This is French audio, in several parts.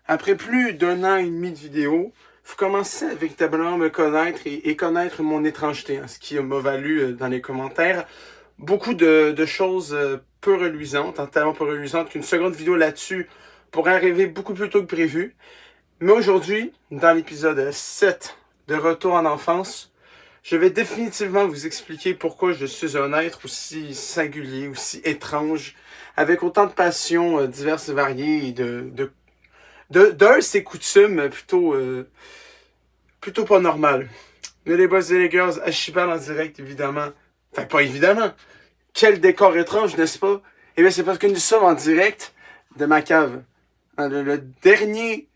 Après plus d'un an et demi de vidéos, vous commencez à véritablement me connaître et connaître mon étrangeté, ce qui m'a valu dans les commentaires beaucoup de choses peu reluisantes, tellement peu reluisantes qu'une seconde vidéo là-dessus pourrait arriver beaucoup plus tôt que prévu. Mais aujourd'hui, dans l'épisode 7 de Retour en enfance, je vais définitivement vous expliquer pourquoi je suis un être aussi singulier, aussi étrange, avec autant de passions diverses et variées et d'un ses coutumes plutôt pas normales. Mais les boys et les girls, Ashibal en direct, évidemment. Enfin, pas évidemment. Quel décor étrange, n'est-ce pas? Eh bien, c'est parce que nous sommes en direct de ma cave. Le dernier,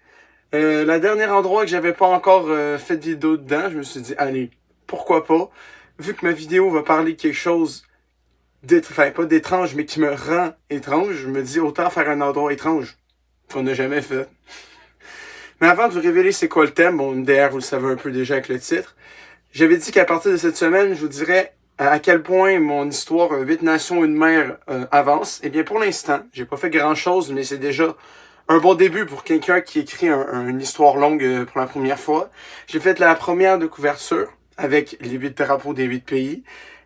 la dernière endroit que j'avais pas encore fait de vidéo dedans, je me suis dit, allez, pourquoi pas? Vu que ma vidéo va parler de quelque chose enfin, pas d'étrange, mais qui me rend étrange, je me dis, autant faire un endroit étrange qu'on n'a jamais fait. Mais avant de vous révéler c'est quoi le thème, bon, d'ailleurs, vous le savez un peu déjà avec le titre, j'avais dit qu'à partir de cette semaine, je vous dirais à quel point mon histoire 8 nations, une mer avance. Eh bien, pour l'instant, j'ai pas fait grand-chose, mais c'est déjà un bon début pour quelqu'un qui écrit une histoire longue pour la première fois. J'ai fait la première de couverture avec les 8 drapeaux des 8 pays,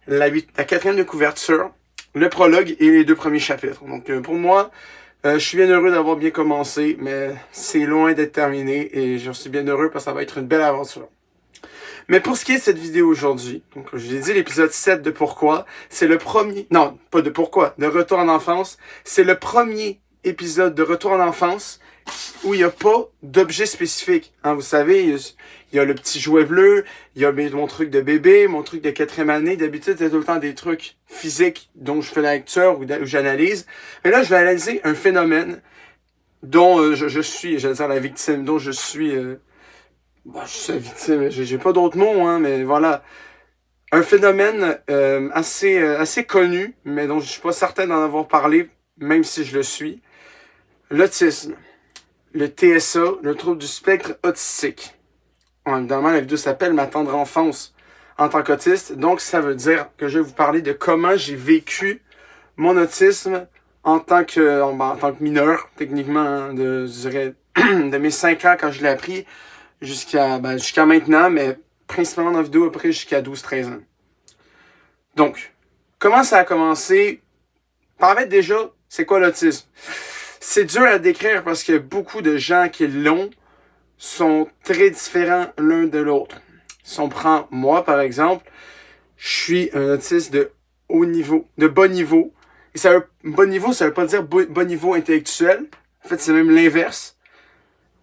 la quatrième de couverture, le prologue et les 2 premiers chapitres. Donc, pour moi, je suis bien heureux d'avoir bien commencé, mais c'est loin d'être terminé et je suis bien heureux parce que ça va être une belle aventure. Mais pour ce qui est de cette vidéo aujourd'hui, donc je vous ai dit l'épisode 7 de Pourquoi, c'est le premier, non, pas de Pourquoi, de Retour en enfance, c'est le premier épisode de Retour en enfance où il n'y a pas d'objet spécifique. Hein, vous savez, il y a le petit jouet bleu, il y a mon truc de bébé, mon truc de 4e année. D'habitude, c'est tout le temps des trucs physiques dont je fais la lecture ou j'analyse. Mais là, je vais analyser un phénomène dont je suis, j'allais dire la victime, dont je suis... je suis la victime, j'ai pas d'autres mots, hein, mais voilà. Un phénomène assez connu, mais dont je suis pas certain d'en avoir parlé, même si je le suis. L'autisme. Le TSA, le trouble du spectre autistique. Évidemment, la vidéo s'appelle Ma tendre enfance en tant qu'autiste. Donc, ça veut dire que je vais vous parler de comment j'ai vécu mon autisme en tant que mineur, techniquement, hein, je dirais, de mes 5 ans quand je l'ai appris jusqu'à maintenant, mais principalement dans la vidéo après jusqu'à 12-13 ans. Donc, comment ça a commencé? Permettre déjà, c'est quoi l'autisme? C'est dur à décrire parce que beaucoup de gens qui l'ont sont très différents l'un de l'autre. Si on prend moi, par exemple, je suis un autiste de haut niveau, de bas niveau. Et bas niveau, ça veut pas dire bas niveau intellectuel. En fait, c'est même l'inverse.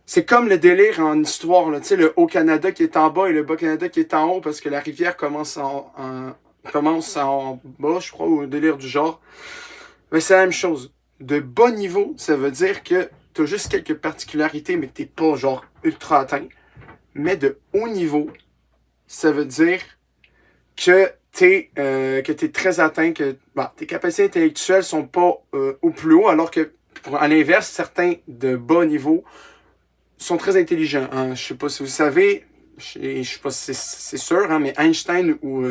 C'est comme le délire en histoire, là, tu sais, le Haut-Canada qui est en bas et le Bas-Canada qui est en haut parce que la rivière commence en bas, je crois, ou un délire du genre. Mais c'est la même chose. De bas niveau, ça veut dire que t'as juste quelques particularités, mais que t'es pas genre ultra atteint. Mais de haut niveau, ça veut dire que t'es très atteint, que tes capacités intellectuelles sont pas au plus haut, alors que à l'inverse, certains de bas niveau sont très intelligents. Hein. Je sais pas si vous savez, je sais pas si c'est sûr, hein, mais Einstein ou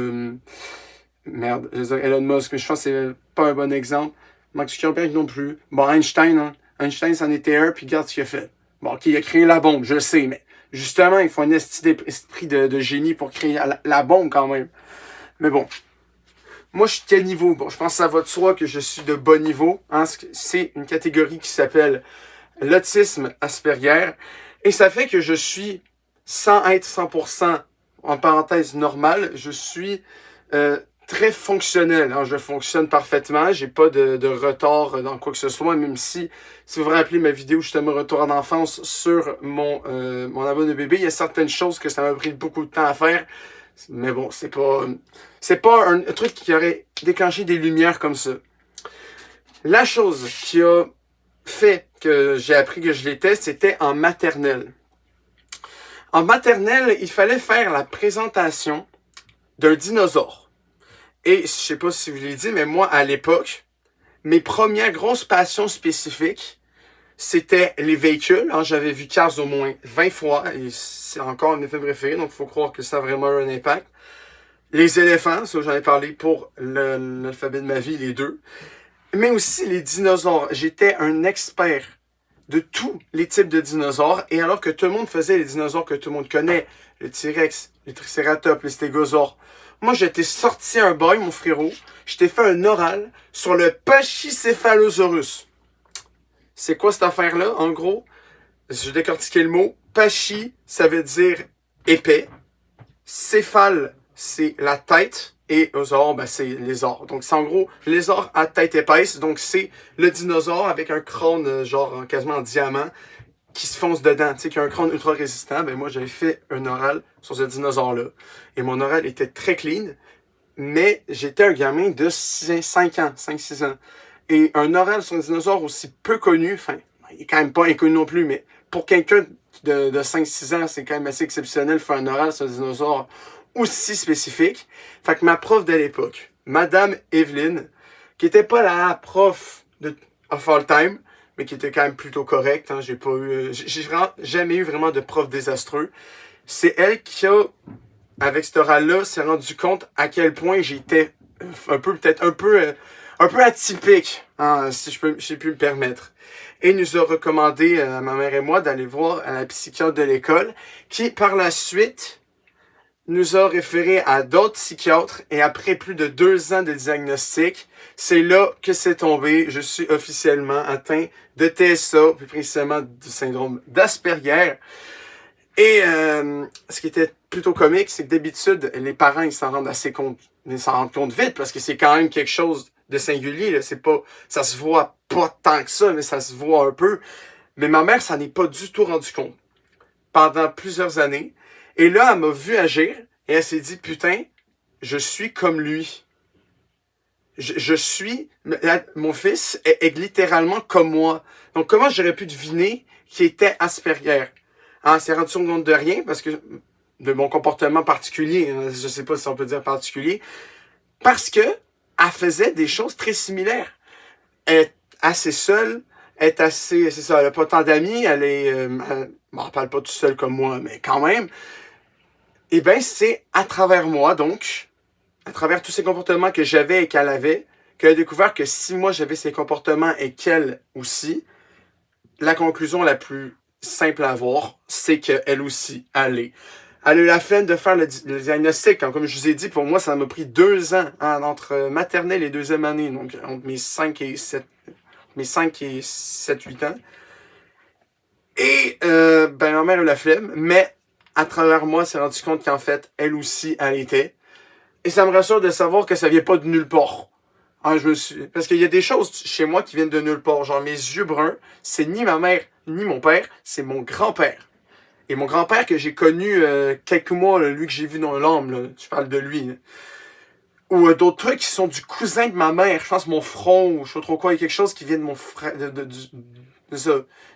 merde, je veux dire Elon Musk, mais je pense que c'est pas un bon exemple. Mark Zuckerberg non plus. Bon, Einstein, hein. Einstein, c'en était un, puis regarde ce qu'il a fait. Bon, ok, il a créé la bombe, je le sais, mais justement, il faut un esprit de génie pour créer la bombe quand même. Mais bon, moi, je suis quel niveau? Bon, je pense que ça va de soi que je suis de bas niveau. Hein. C'est une catégorie qui s'appelle l'autisme Asperger. Et ça fait que je suis, sans être 100% en parenthèse normal, je suis très fonctionnel. Hein. Je fonctionne parfaitement. J'ai pas de retard dans quoi que ce soit, même si vous vous rappelez ma vidéo justement Retour en enfance sur mon abonné de bébé, il y a certaines choses que ça m'a pris beaucoup de temps à faire. Mais bon, c'est pas un truc qui aurait déclenché des lumières comme ça. La chose qui a fait que j'ai appris que je l'étais, c'était en maternelle. En maternelle, il fallait faire la présentation d'un dinosaure. Et je sais pas si vous l'avez dit, mais moi, à l'époque, mes premières grosses passions spécifiques, c'était les véhicules. Alors, j'avais vu Cars au moins 20 fois, et c'est encore un de mes films préférés, donc il faut croire que ça a vraiment un impact. Les éléphants, ça j'en ai parlé pour l'alphabet de ma vie, les deux. Mais aussi les dinosaures. J'étais un expert de tous les types de dinosaures. Et alors que tout le monde faisait les dinosaures que tout le monde connaît, le T-Rex, les Triceratops, les Stégosaures, moi j'étais sorti un boy, mon frérot, je t'ai fait un oral sur le Pachycephalosaurus. C'est quoi cette affaire-là? En gros, je décortiquais le mot. Pachy, ça veut dire épais. Céphale, c'est la tête. Et osaure, ben, c'est lézard. Donc, c'est en gros lézard à tête épaisse. Donc, c'est le dinosaure avec un crâne, genre, quasiment en diamant, qui se fonce dedans. Tu sais, qui a un crâne ultra résistant. Ben, moi, j'avais fait un oral sur ce dinosaure-là. Et mon oral était très clean. Mais j'étais un gamin de 5 ans, 5-6 ans. Et un oral sur un dinosaure aussi peu connu, enfin, il est quand même pas inconnu non plus, mais pour quelqu'un de 5-6 ans, c'est quand même assez exceptionnel de faire un oral sur un dinosaure aussi spécifique. Fait que ma prof de l'époque, Madame Evelyne, qui était pas la prof de of all time, mais qui était quand même plutôt correcte, hein, j'ai jamais eu vraiment de prof désastreux. C'est elle qui a, avec cet oral-là, s'est rendu compte à quel point j'étais peut-être un peu atypique, hein, si j'ai pu me permettre. Et nous a recommandé, à ma mère et moi, d'aller voir la psychiatre de l'école, qui, par la suite, nous a référé à d'autres psychiatres. Et après plus de 2 ans de diagnostic, c'est là que c'est tombé. Je suis officiellement atteint de TSA, plus précisément du syndrome d'Asperger. Et ce qui était plutôt comique, c'est que d'habitude, les parents, ils s'en rendent compte vite, parce que c'est quand même quelque chose de singulier, là. C'est pas, ça se voit pas tant que ça, mais ça se voit un peu. Mais ma mère s'en est pas du tout rendu compte pendant plusieurs années. Et là, elle m'a vu agir et elle s'est dit, putain, je suis comme lui. Mon fils est littéralement comme moi. Donc, comment j'aurais pu deviner qu'il était Asperger? Hein, c'est rendu compte de rien parce que de mon comportement particulier, hein, je sais pas si on peut dire particulier, parce que elle faisait des choses très similaires. Elle est assez seule, elle est assez, c'est ça, elle a pas tant d'amis, elle parle pas tout seul comme moi, mais quand même. Et ben, c'est à travers moi, donc, à travers tous ces comportements que j'avais et qu'elle avait, qu'elle a découvert que si moi j'avais ces comportements et qu'elle aussi, la conclusion la plus simple à avoir, c'est qu'elle aussi, elle a eu la flemme de faire le diagnostic. Comme je vous ai dit, pour moi, ça m'a pris 2 ans, hein, entre maternelle et 2e année, donc entre mes 5 et 7-8 ans. Et ben ma mère a eu la flemme, mais à travers moi, elle s'est rendu compte qu'en fait, elle aussi, elle était. Et ça me rassure de savoir que ça vient pas de nulle part. Hein, parce qu'il y a des choses chez moi qui viennent de nulle part. Genre, mes yeux bruns, c'est ni ma mère, ni mon père, c'est mon grand-père. Et mon grand-père que j'ai connu quelques mois, là, lui que j'ai vu dans l'âme, je parle de lui. Là. Ou d'autres trucs qui sont du cousin de ma mère, je pense mon front, ou je sais pas trop quoi, il y a quelque chose qui vient de mon frère,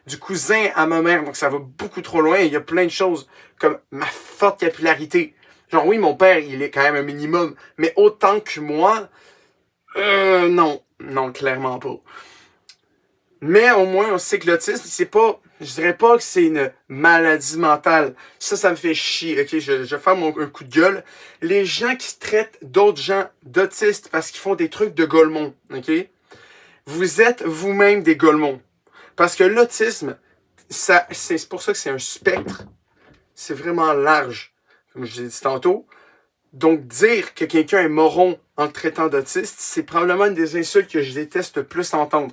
du cousin à ma mère, donc ça va beaucoup trop loin, il y a plein de choses, comme ma forte capillarité. Genre oui, mon père, il est quand même un minimum, mais autant que moi, non, clairement pas. Mais au moins, on sait que l'autisme, c'est pas, je dirais pas que c'est une maladie mentale. Ça me fait chier, ok? Je vais faire un coup de gueule. Les gens qui traitent d'autres gens d'autistes parce qu'ils font des trucs de golemons, ok? Vous êtes vous-même des golemons. Parce que l'autisme, c'est pour ça que c'est un spectre. C'est vraiment large, comme je l'ai dit tantôt. Donc, dire que quelqu'un est moron en le traitant d'autiste, c'est probablement une des insultes que je déteste le plus entendre.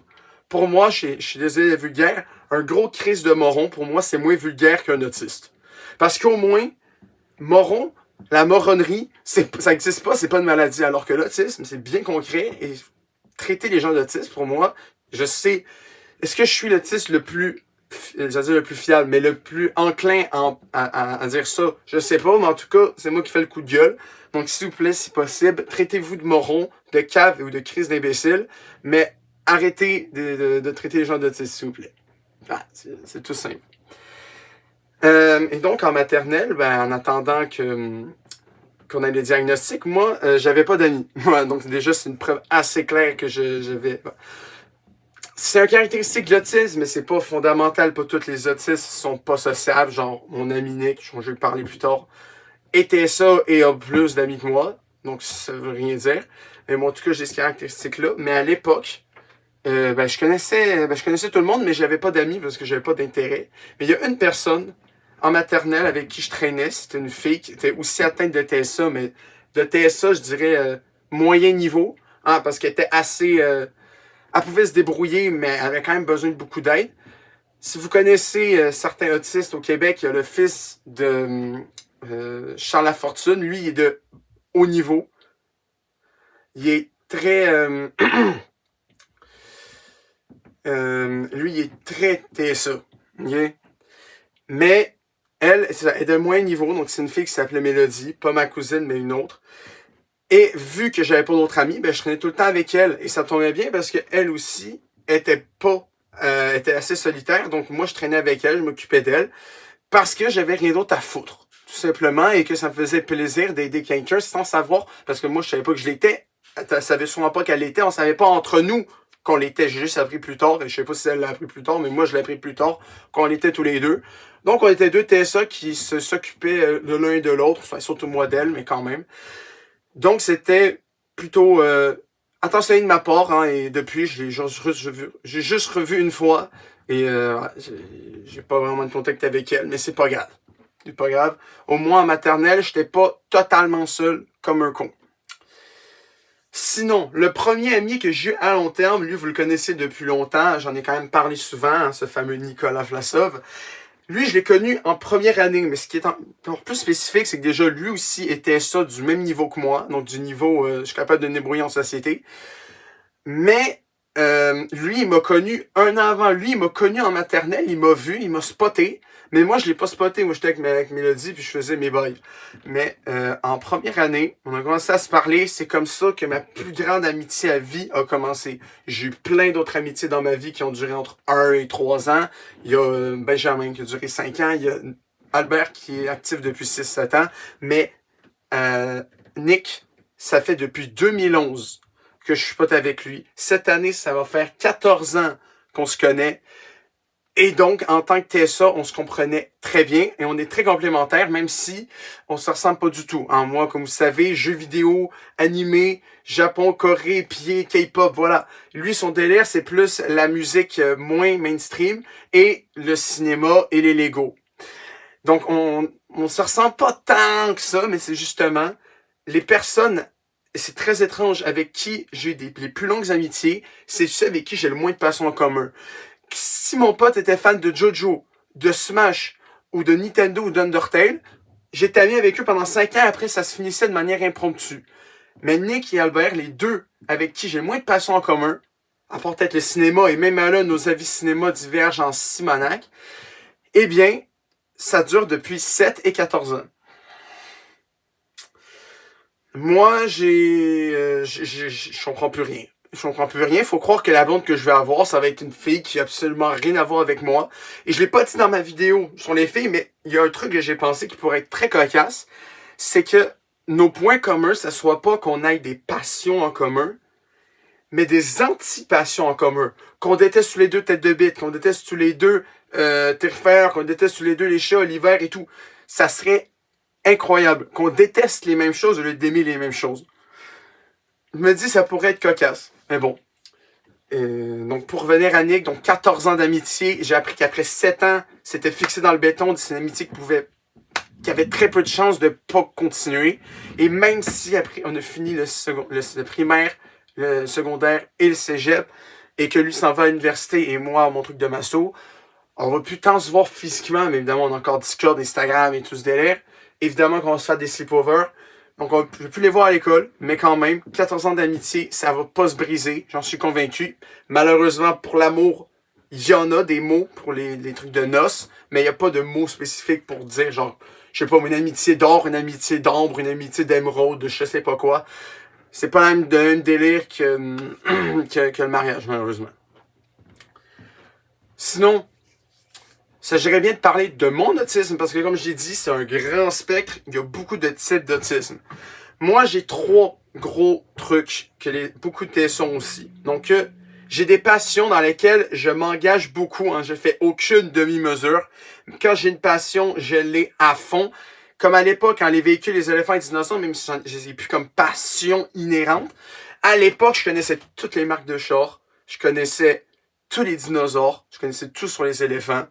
Pour moi, je suis désolé d'être vulgaire, un gros crise de moron, pour moi, c'est moins vulgaire qu'un autiste. Parce qu'au moins, moron, la moronnerie, ça n'existe pas, c'est pas une maladie. Alors que l'autisme, c'est bien concret. Et traiter les gens d'autisme, pour moi, je sais... Est-ce que je suis l'autiste le plus... J'allais dire le plus fiable, mais le plus enclin à dire ça, je sais pas, mais en tout cas, c'est moi qui fais le coup de gueule. Donc, s'il vous plaît, si possible, traitez-vous de moron, de cave ou de crise d'imbécile, mais arrêtez de traiter les gens d'autistes, s'il vous plaît. Ah, c'est tout simple. Et donc, en maternelle, ben, en attendant qu'on ait le diagnostic, moi, j'avais pas d'amis. Donc, déjà, c'est une preuve assez claire que j'avais... C'est une caractéristique de l'autisme, mais c'est pas fondamental. Pas tous les autistes sont pas sociables. Genre, mon ami Nick, je vais lui parler plus tard, était ça et a plus d'amis que moi. Donc, ça veut rien dire. Mais moi, en tout cas, j'ai ces caractéristiques-là. Mais à l'époque, je connaissais tout le monde, mais j'avais pas d'amis parce que j'avais pas d'intérêt. Mais il y a une personne en maternelle avec qui je traînais, c'était une fille qui était aussi atteinte de TSA, mais de TSA, je dirais moyen niveau, hein, parce qu'elle était assez, elle pouvait se débrouiller, mais elle avait quand même besoin de beaucoup d'aide. Si vous connaissez certains autistes au Québec, il y a le fils de Charles Lafortune, lui, il est de haut niveau. Il est très lui, il est très TSA. Okay? Mais elle, elle est de moins niveau, donc c'est une fille qui s'appelait Mélodie, pas ma cousine, mais une autre. Et vu que j'avais pas d'autres amis, ben je traînais tout le temps avec elle. Et ça tombait bien parce qu'elle aussi était assez solitaire. Donc moi, je traînais avec elle, je m'occupais d'elle. Parce que j'avais rien d'autre à foutre. Tout simplement. Et que ça me faisait plaisir d'aider quelqu'un sans savoir. Parce que moi, je savais pas que je l'étais. Elle savait sûrement pas qu'elle l'était. On savait pas entre nous qu'on l'était. J'ai juste appris plus tard. Et je sais pas si elle l'a appris plus tard, mais moi, je l'ai appris plus tard. Qu'on l'était tous les deux. Donc, on était deux TSA qui s'occupaient de l'un et de l'autre. Enfin, surtout moi d'elle, mais quand même. Donc, c'était plutôt attentionné de ma part. Hein, et depuis, j'ai juste revu une fois. Et j'ai pas vraiment de contact avec elle. Mais c'est pas grave. C'est pas grave. Au moins, en maternelle, j'étais pas totalement seul comme un con. Sinon, le premier ami que j'ai eu à long terme, lui, vous le connaissez depuis longtemps. J'en ai quand même parlé souvent, hein, ce fameux Nicolas Vlasov. Lui, je l'ai connu en première année, mais ce qui est encore plus spécifique, c'est que déjà, lui aussi était ça du même niveau que moi. Donc, du niveau, je suis capable de me débrouiller en société. Mais, lui, il m'a connu un an avant. Lui, il m'a connu en maternelle, il m'a vu, il m'a spoté. Mais moi, je l'ai pas spoté. Moi, j'étais avec Mélodie, puis je faisais mes bails. Mais en première année, on a commencé à se parler. C'est comme ça que ma plus grande amitié à vie a commencé. J'ai eu plein d'autres amitiés dans ma vie qui ont duré entre 1 et 3 ans. Il y a Benjamin qui a duré 5 ans. Il y a Albert qui est actif depuis 6-7 ans. Mais Nick, ça fait depuis 2011 que je suis pote avec lui. Cette année, ça va faire 14 ans qu'on se connaît. Et donc, en tant que TSA, on se comprenait très bien et on est très complémentaires, même si on se ressemble pas du tout. Hein, moi, comme vous savez, jeux vidéo, animé, Japon, Corée, pied, K-pop, voilà. Lui, son délire, c'est plus la musique moins mainstream et le cinéma et les Lego. Donc, on se ressemble pas tant que ça, mais c'est justement les personnes, c'est très étrange, avec qui j'ai les plus longues amitiés, c'est ceux avec qui j'ai le moins de passion en commun. Si mon pote était fan de JoJo, de Smash, ou de Nintendo ou d'Undertale, j'étais ami avec eux pendant 5 ans, après ça se finissait de manière impromptue. Mais Nick et Albert, les deux avec qui j'ai le moins de passion en commun, à part peut-être le cinéma, et même là, nos avis cinéma divergent en Simonac, eh bien, ça dure depuis 7 et 14 ans. Moi, je comprends plus rien. Je comprends plus rien. Faut croire que la blonde que je vais avoir, ça va être une fille qui a absolument rien à voir avec moi. Et je l'ai pas dit dans ma vidéo sur les filles, mais il y a un truc que j'ai pensé qui pourrait être très cocasse. C'est que nos points communs, ça soit pas qu'on ait des passions en commun, mais des antipassions en commun. Qu'on déteste tous les deux tête de bite, qu'on déteste tous les deux terrifiers, qu'on déteste tous les deux les chats, l'hiver et tout. Ça serait incroyable. Qu'on déteste les mêmes choses au lieu d'aimer les mêmes choses. Je me dis ça pourrait être cocasse. Mais bon. Donc pour revenir à Nick, donc 14 ans d'amitié, j'ai appris qu'après 7 ans, c'était fixé dans le béton, c'est une amitié qui avait très peu de chances de pas continuer. Et même si après on a fini le primaire, le secondaire et le cégep, et que lui s'en va à l'université et moi mon truc de masso, on va plus tant se voir physiquement, mais évidemment on a encore Discord, Instagram et tout ce délire. Évidemment qu'on va se faire des sleepovers. Donc, je vais plus les voir à l'école, mais quand même, 14 ans d'amitié, ça va pas se briser, j'en suis convaincu. Malheureusement, pour l'amour, il y en a des mots pour les trucs de noces, mais il n'y a pas de mots spécifiques pour dire, genre, je sais pas, une amitié d'or, une amitié d'ambre, une amitié d'émeraude, je sais pas quoi. C'est pas le même délire que, que le mariage, malheureusement. Sinon, il s'agirait bien de parler de mon autisme, parce que comme j'ai dit, c'est un grand spectre, il y a beaucoup de types d'autisme. Moi, j'ai 3 gros trucs que beaucoup de TSA ont aussi. Donc, j'ai des passions dans lesquelles je m'engage beaucoup. Hein, je fais aucune demi-mesure. Quand j'ai une passion, je l'ai à fond. Comme à l'époque, quand les véhicules, les éléphants et les dinosaures, même si je les ai plus comme passion inhérente, à l'époque, je connaissais toutes les marques de chars. Je connaissais tous les dinosaures. Je connaissais tout sur les éléphants.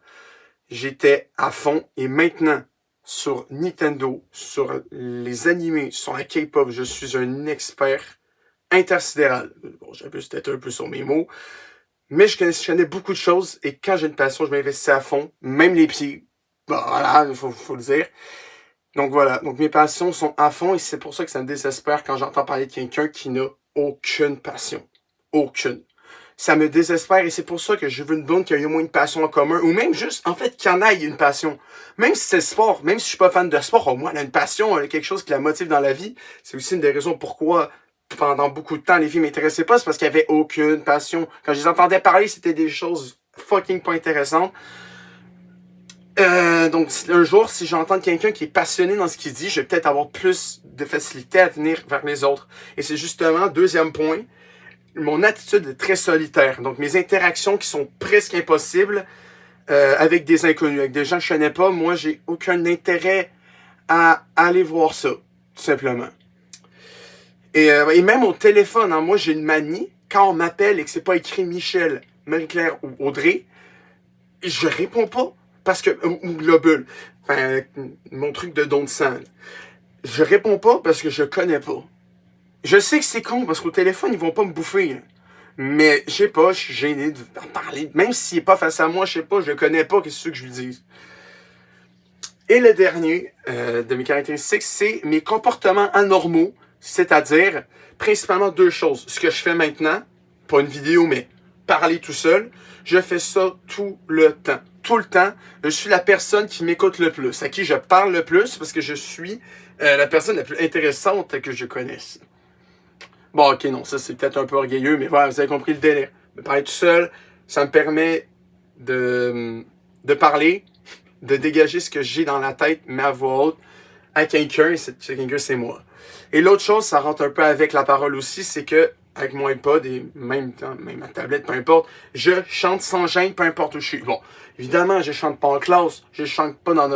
J'étais à fond. Et maintenant, sur Nintendo, sur les animés, sur la K-pop, je suis un expert intersidéral. Bon, j'abuse peut-être un peu sur mes mots. Mais je connais beaucoup de choses. Et quand j'ai une passion, je m'investis à fond. Même les pieds. Bon, voilà, il faut le dire. Donc voilà, donc mes passions sont à fond et c'est pour ça que ça me désespère quand j'entends parler de quelqu'un qui n'a aucune passion. Aucune. Ça me désespère et c'est pour ça que je veux une blonde qui a au moins une passion en commun ou même juste, en fait, qu'il y en ait une passion. Même si c'est le sport, même si je suis pas fan de sport, au moins elle a une passion, elle a quelque chose qui la motive dans la vie. C'est aussi une des raisons pourquoi pendant beaucoup de temps les filles m'intéressaient pas, c'est parce qu'il y avait aucune passion. Quand je les entendais parler, c'était des choses fucking pas intéressantes. Donc, un jour, si j'entends quelqu'un qui est passionné dans ce qu'il dit, je vais peut-être avoir plus de facilité à venir vers les autres. Et c'est justement, deuxième point, mon attitude est très solitaire. Donc, mes interactions qui sont presque impossibles avec des inconnus, avec des gens que je connais pas, moi, j'ai aucun intérêt à aller voir ça, tout simplement. Et même au téléphone, hein, moi, j'ai une manie, quand on m'appelle et que c'est pas écrit Michel, Marie-Claire ou Audrey, je réponds pas. Parce que, ou globule, enfin, mon truc de don de sang. Je réponds pas parce que je connais pas. Je sais que c'est con parce qu'au téléphone, ils vont pas me bouffer. Là. Mais, je sais pas, je suis gêné d'en parler. Même s'il est pas face à moi, je sais pas, je le connais pas, qu'est-ce que je lui dise. Et le dernier de mes caractéristiques, c'est mes comportements anormaux, c'est-à-dire principalement deux choses. Ce que je fais maintenant, pas une vidéo, mais parler tout seul, je fais ça tout le temps. Tout le temps, je suis la personne qui m'écoute le plus, à qui je parle le plus, parce que je suis la personne la plus intéressante que je connaisse. Bon, ok, non, ça c'est peut-être un peu orgueilleux, mais voilà, vous avez compris le délire. Me parler tout seul, ça me permet de parler, de dégager ce que j'ai dans la tête, mais à voix haute, à quelqu'un, et quelqu'un, c'est moi. Et l'autre chose, ça rentre un peu avec la parole aussi, c'est que, avec mon iPod et même ma tablette, peu importe, je chante sans gêne, peu importe où je suis. Bon, évidemment, je chante pas en classe, je chante pas dans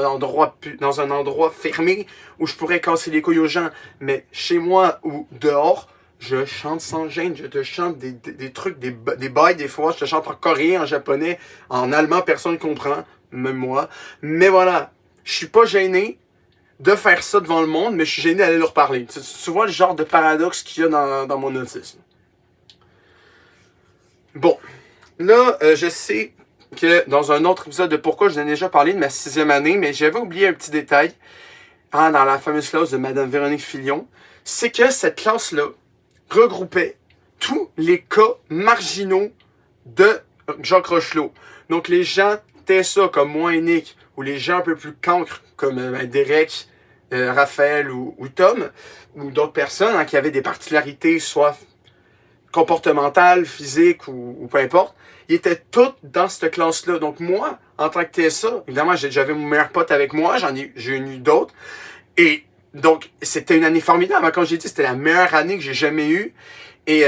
un endroit fermé où je pourrais casser les couilles aux gens, mais chez moi ou dehors, je chante sans gêne, je te chante des trucs, des bails des fois, je te chante en coréen, en japonais, en allemand, personne ne comprend, même moi. Mais voilà, je suis pas gêné de faire ça devant le monde, mais je suis gêné d'aller leur parler. Tu vois le genre de paradoxe qu'il y a dans mon autisme. Bon, là, je sais que dans un autre épisode de Pourquoi, je vous ai déjà parlé de ma 6e année, mais j'avais oublié un petit détail dans la fameuse classe de Madame Véronique Filion, c'est que cette classe-là regroupait tous les cas marginaux de Jacques Rochelot. Donc les gens TSA comme moi et Nick, ou les gens un peu plus cancres comme Derek, Raphaël ou Tom, ou d'autres personnes hein, qui avaient des particularités soit comportementales, physiques ou peu importe, ils étaient tous dans cette classe-là. Donc moi, en tant que TSA, évidemment, j'avais mon meilleur pote avec moi, j'ai eu d'autres, et donc c'était une année formidable. Comme j'ai dit, c'était la meilleure année que j'ai jamais eue, et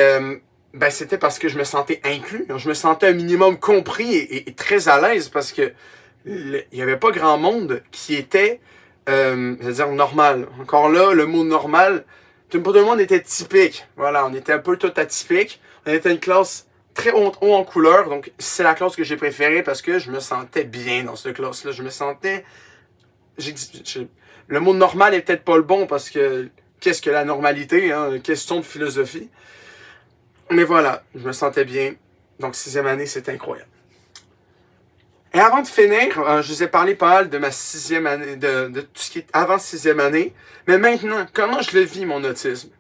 ben c'était parce que je me sentais inclus, je me sentais un minimum compris et très à l'aise parce que il y avait pas grand monde qui était, c'est-à-dire normal. Encore là, le mot normal, tout le monde était typique. Voilà, on était un peu tout atypique. On était une classe très haut en couleur, donc c'est la classe que j'ai préférée parce que je me sentais bien dans cette classe-là. Je me sentais... le mot normal est peut-être pas le bon parce que qu'est-ce que la normalité, hein? Question de philosophie. Mais voilà, je me sentais bien. Donc 6e année, c'est incroyable. Et avant de finir, je vous ai parlé pas mal de ma 6e année, de tout ce qui est avant 6e année. Mais maintenant, comment je le vis, mon autisme?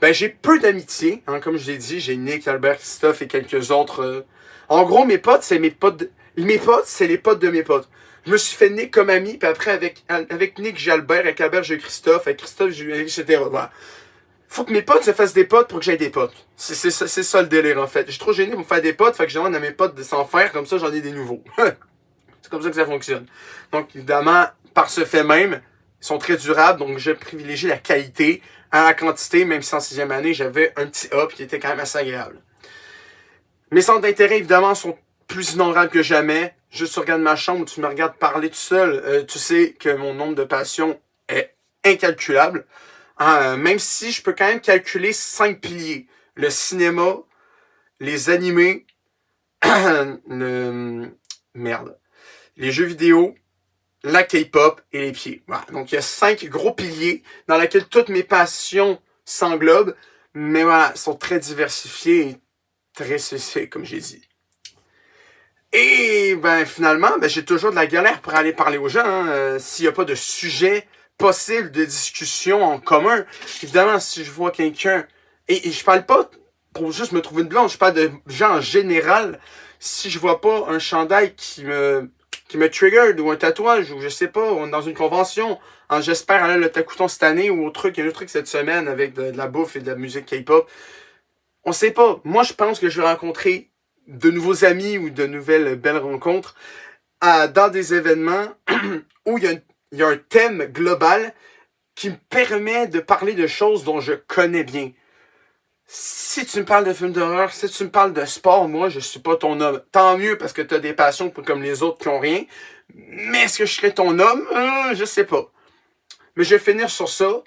Ben, j'ai peu d'amitié. Hein, comme je l'ai dit, j'ai Nick, Albert, Christophe et quelques autres. En gros, mes potes, c'est mes potes. Mes potes, c'est les potes de mes potes. Je me suis fait Nick comme ami, puis après, avec Nick, j'ai Albert, avec Albert, j'ai Christophe, avec Christophe, j'ai etc. Voilà. Faut que mes potes se fassent des potes pour que j'aie des potes. C'est ça le délire, en fait. Je suis trop gêné pour me faire des potes, fait que je demande à mes potes de s'en faire, comme ça, j'en ai des nouveaux. C'est comme ça que ça fonctionne. Donc, évidemment, par ce fait même, ils sont très durables, donc je privilégie la qualité à la quantité, même si en 6e année, j'avais un petit hop qui était quand même assez agréable. Mes centres d'intérêt, évidemment, sont plus innombrables que jamais. Juste tu regardes ma chambre ou tu me regardes parler tout seul, tu sais que mon nombre de passions est incalculable. Même si je peux quand même calculer 5 piliers. Le cinéma, les animés, merde, les jeux vidéo, la K-pop et les pieds. Voilà. Donc, il y a 5 gros piliers dans lesquels toutes mes passions s'englobent, mais voilà, sont très diversifiés et très spécifiques, comme j'ai dit. Et ben finalement, ben, j'ai toujours de la galère pour aller parler aux gens s'il n'y a pas de sujet possible de discussion en commun. Évidemment, si je vois quelqu'un, et je parle pas pour juste me trouver une blonde, je parle de gens en général, si je vois pas un chandail qui me trigger, ou un tatouage, ou je sais pas, on est dans une convention, j'espère aller à l'Otakuton cette année, ou au truc, il y a un autre truc cette semaine avec de la bouffe et de la musique K-pop, on sait pas. Moi, je pense que je vais rencontrer de nouveaux amis ou de nouvelles belles rencontres dans des événements où il y a un thème global qui me permet de parler de choses dont je connais bien. Si tu me parles de films d'horreur, si tu me parles de sport, moi, je suis pas ton homme. Tant mieux parce que tu as des passions comme les autres qui ont rien. Mais est-ce que je serais ton homme? Je sais pas. Mais je vais finir sur ça.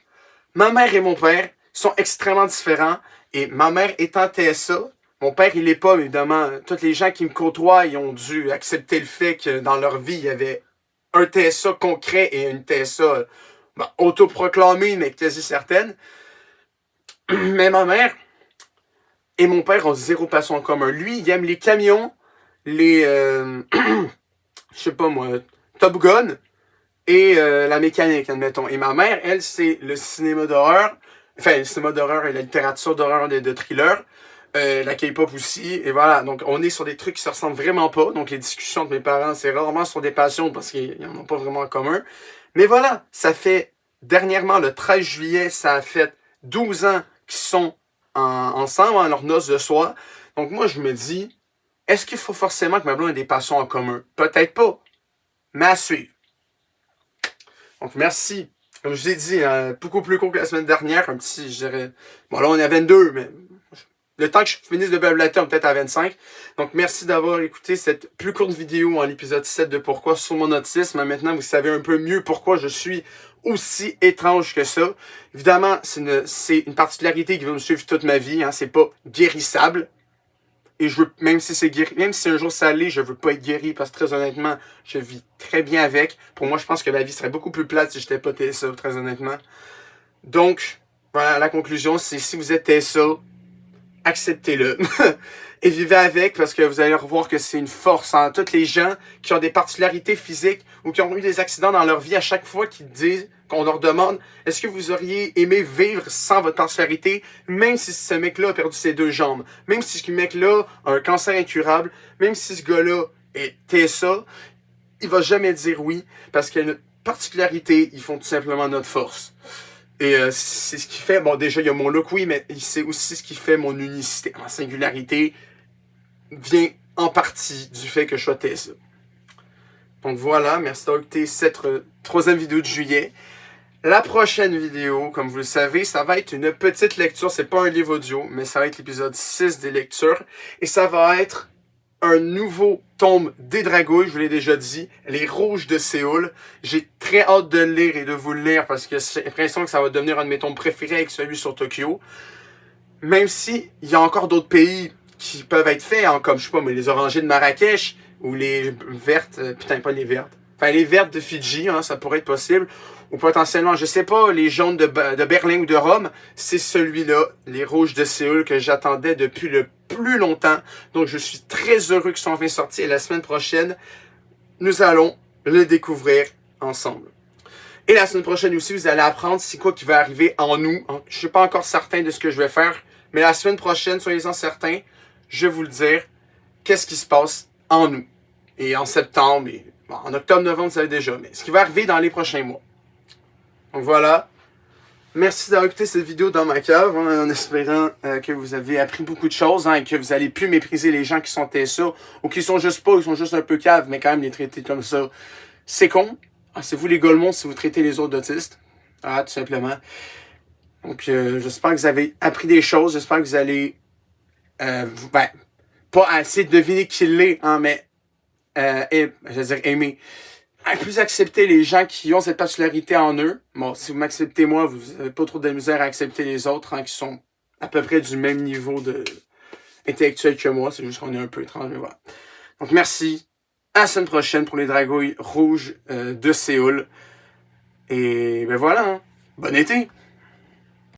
Ma mère et mon père sont extrêmement différents. Et ma mère étant TSA, mon père, il l'est pas, évidemment. Tous les gens qui me côtoient, ils ont dû accepter le fait que dans leur vie, il y avait un TSA concret et une TSA autoproclamée, mais quasi certaine. Mais ma mère et mon père ont zéro passion en commun. Lui, il aime les camions, les... je sais pas moi, Top Gun et la mécanique, admettons. Et ma mère, elle, c'est le cinéma d'horreur. Enfin, le cinéma d'horreur et la littérature d'horreur de thriller. La K-pop aussi, et voilà, donc on est sur des trucs qui se ressemblent vraiment pas, donc les discussions de mes parents, c'est rarement sur des passions parce qu'ils n'en ont pas vraiment en commun, mais voilà, ça fait, dernièrement, le 13 juillet, ça a fait 12 ans qu'ils sont ensemble, à leur noces de soie, donc moi je me dis, est-ce qu'il faut forcément que ma blonde ait des passions en commun? Peut-être pas, mais à suivre. Donc merci, comme je vous ai dit, beaucoup plus court que la semaine dernière, un petit, je dirais, bon là on est à 22, mais... Le temps que je finisse de blablater, on est peut-être à 25. Donc, merci d'avoir écouté cette plus courte vidéo en l'épisode 7 de Pourquoi sur mon autisme. Maintenant, vous savez un peu mieux pourquoi je suis aussi étrange que ça. Évidemment, c'est une particularité qui va me suivre toute ma vie. C'est pas guérissable. Et je veux, même si c'est guéri, même si un jour ça l'est, je veux pas être guéri parce que très honnêtement, je vis très bien avec. Pour moi, je pense que ma vie serait beaucoup plus plate si j'étais pas TSA, très honnêtement. Donc, voilà, la conclusion, c'est si vous êtes TSA, acceptez-le et vivez avec parce que vous allez revoir que c'est une force. Tous les gens qui ont des particularités physiques ou qui ont eu des accidents dans leur vie, à chaque fois qu'ils disent, qu'on leur demande est-ce que vous auriez aimé vivre sans votre particularité, même si ce mec-là a perdu ses 2 jambes, même si ce mec-là a un cancer incurable, même si ce gars-là est TSA, il va jamais dire oui parce qu'il y a une particularité, ils font tout simplement notre force. Et c'est ce qui fait, bon déjà il y a mon look, oui, mais c'est aussi ce qui fait mon unicité, ma singularité vient en partie du fait que je sois TSA. Donc voilà, merci d'avoir écouté cette 3e vidéo de juillet. La prochaine vidéo, comme vous le savez, ça va être une petite lecture, c'est pas un livre audio, mais ça va être l'épisode 6 des lectures, et ça va être un nouveau tome des Dragouilles, je vous l'ai déjà dit, Les Rouges de Séoul. J'ai très hâte de le lire et de vous le lire parce que j'ai l'impression que ça va devenir un de mes tomes préférés avec celui sur Tokyo. Même si il y a encore d'autres pays qui peuvent être faits, comme je sais pas, mais les orangers de Marrakech ou les vertes, putain pas les vertes, enfin les vertes de Fidji, ça pourrait être possible. Ou potentiellement, je sais pas, les jaunes de Berlin ou de Rome, c'est celui-là, les Rouges de Séoul, que j'attendais depuis le plus longtemps. Donc, je suis très heureux qu'ils soient enfin sortis. Et la semaine prochaine, nous allons le découvrir ensemble. Et la semaine prochaine aussi, vous allez apprendre c'est quoi qui va arriver en nous. Je suis pas encore certain de ce que je vais faire, mais la semaine prochaine, soyez-en certains, je vais vous le dire, qu'est-ce qui se passe en nous. Et en septembre, et bon, en octobre, novembre, vous savez déjà, mais ce qui va arriver dans les prochains mois. Donc voilà, merci d'avoir écouté cette vidéo dans ma cave, en espérant que vous avez appris beaucoup de choses et que vous allez plus mépriser les gens qui sont TSA ou qui sont juste pas, ils sont juste un peu caves, mais quand même les traiter comme ça. C'est con. C'est vous les golemons si vous traitez les autres d'autistes. Tout simplement. Donc j'espère que vous avez appris des choses, j'espère que vous allez pas essayer de deviner qui l'est, mais je veux dire aimer. Plus accepter les gens qui ont cette particularité en eux. Bon, si vous m'acceptez moi, vous n'avez pas trop de misère à accepter les autres qui sont à peu près du même niveau intellectuel que moi, c'est juste qu'on est un peu étrange, mais voilà. Donc merci, à la semaine prochaine pour les Dragouilles rouges de Séoul. Et ben voilà, hein. Bon été!